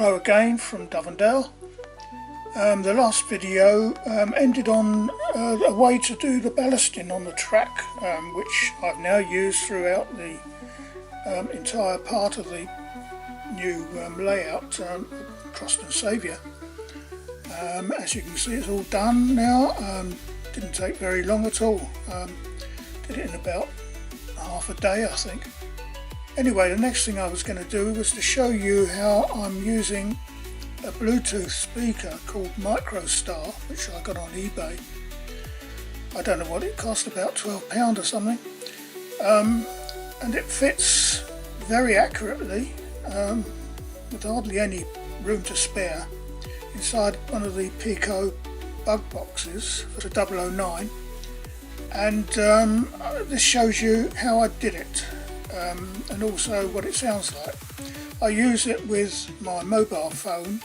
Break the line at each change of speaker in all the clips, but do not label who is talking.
Hello again from Dovendale. The last video ended on a way to do the ballasting on the track, which I've now used throughout the entire part of the new layout, Croston Saviour. As you can see, it's all done now. Didn't take very long at all. Did it in about half a day, I think. Anyway, the next thing I was going to do was to show you how I'm using a Bluetooth speaker called MicroStar, which I got on eBay. I don't know what it cost, about £12 or something. And it fits very accurately, with hardly any room to spare, inside one of the Pico bug boxes for the 009. And this shows you how I did it. And also what it sounds like. I use it with my mobile phone,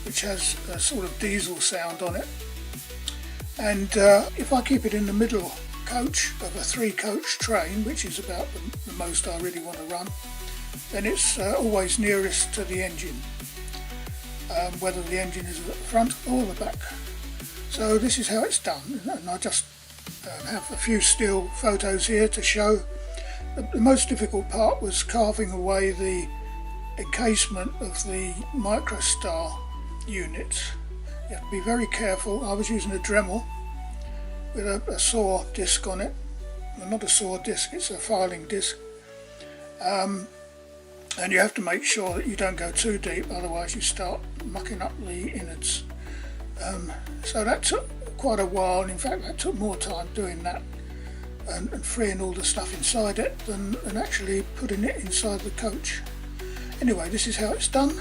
which has a sort of diesel sound on it, and if I keep it in the middle coach of a 3-coach train, which is about the most I really want to run, then it's always nearest to the engine, whether the engine is at the front or the back. So this is how it's done, and I just have a few still photos here to show. The most difficult part was carving away the encasement of the MicroStar unit. You have to be very careful. I was using a Dremel with a saw disc on it. Well, not a saw disc, it's a filing disc. And you have to make sure that you don't go too deep, otherwise you start mucking up the innards. So that took quite a while, and in fact that took more time doing that and freeing all the stuff inside it than actually putting it inside the coach. Anyway, this is how it's done.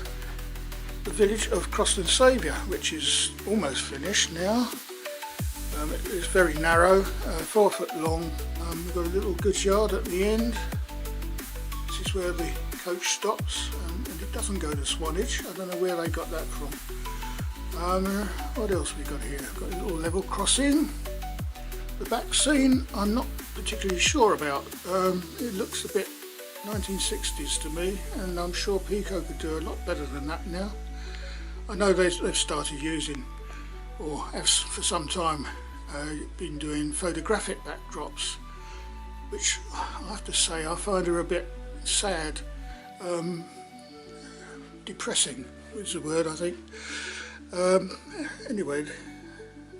The village of Croston Saviour, which is almost finished now. It is very narrow, 4 foot long. We've got a little goods yard at the end. This is where the coach stops, and it doesn't go to Swanage. I don't know where they got that from. What else we got here? Got a little level crossing. The back scene I'm not particularly sure about. It looks a bit 1960s to me, and I'm sure Pico could do a lot better than that now. I know they've started using, or have for some time been doing photographic backdrops, which I have to say I find are a bit sad. Depressing is the word, I think. Anyway,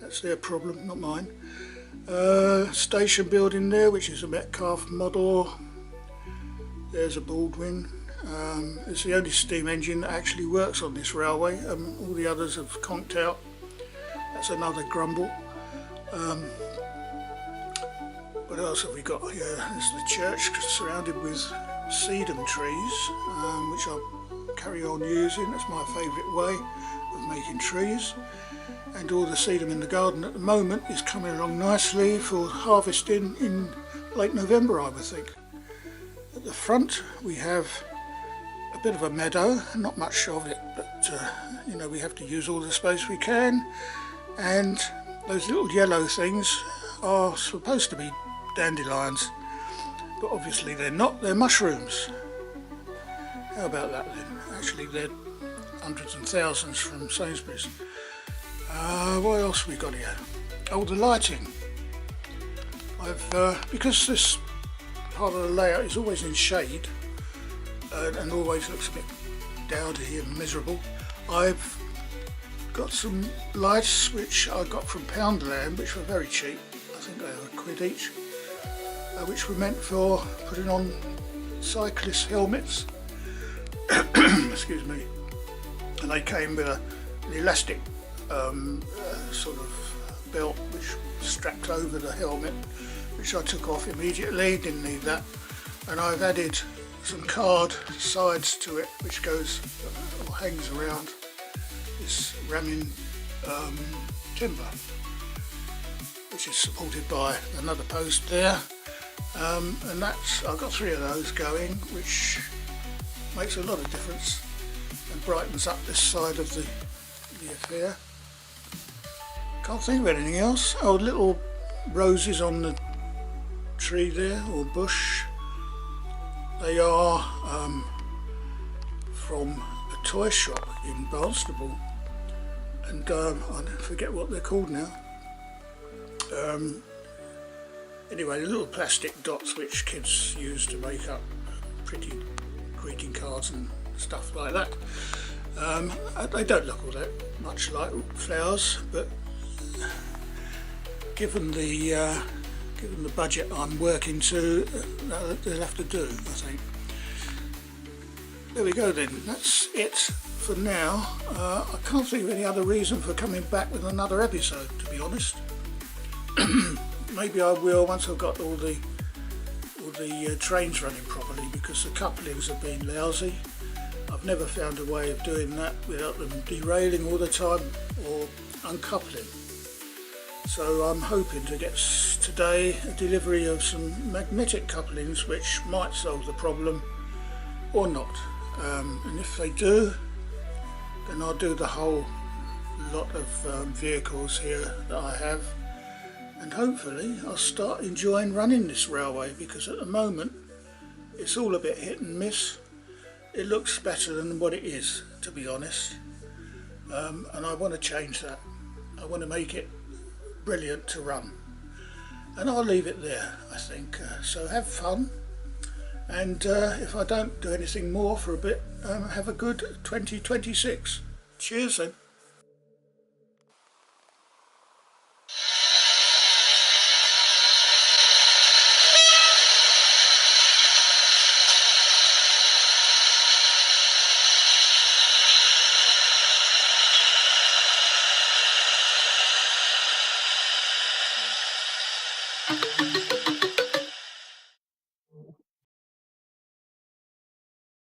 that's their problem, not mine. Station building there, which is a Metcalfe model. There's a Baldwin. It's the only steam engine that actually works on this railway. All the others have conked out. That's another grumble. What else have we got here? There's the church surrounded with sedum trees, which I'll carry on using. That's my favourite way of making trees. And all the sedum in the garden at the moment is coming along nicely for harvesting in late November, I would think. At the front we have a bit of a meadow, not much of it, but you know, we have to use all the space we can. And those little yellow things are supposed to be dandelions, but obviously they're not, they're mushrooms. How about that then? Actually they're hundreds and thousands from Sainsbury's. What else we got here? Oh, the lighting. Because this part of the layout is always in shade and always looks a bit dowdy and miserable, I've got some lights which I got from Poundland, which were very cheap. I think they were £1 each, which were meant for putting on cyclist helmets. Excuse me. And they came with an elastic sort of belt which strapped over the helmet, which I took off immediately, didn't need that. And I've added some card sides to it, which goes or hangs around this ramming timber, which is supported by another post there. And that's, I've got 3 of those going, which makes a lot of difference and brightens up this side of the affair. Can't think of anything else. Oh, little roses on the tree there, or bush. They are from a toy shop in Barnstable, and I forget what they're called now. Anyway, the little plastic dots which kids use to make up pretty greeting cards and stuff like that. They don't look all that much like flowers, but given the budget I'm working to, they'll have to do, I think. There we go then, that's it for now. I can't think of any other reason for coming back with another episode, to be honest. Maybe I will once I've got all the trains running properly, because the couplings have been lousy. I've never found a way of doing that without them derailing all the time or uncoupling. So I'm hoping to get today a delivery of some magnetic couplings which might solve the problem or not. And if they do, then I'll do the whole lot of vehicles here that I have, and hopefully I'll start enjoying running this railway, because at the moment it's all a bit hit and miss. It looks better than what it is, to be honest, and I want to change that. I want to make it brilliant to run, and I'll leave it there, I think. So have fun, and if I don't do anything more for a bit, have a good 2026. Cheers then.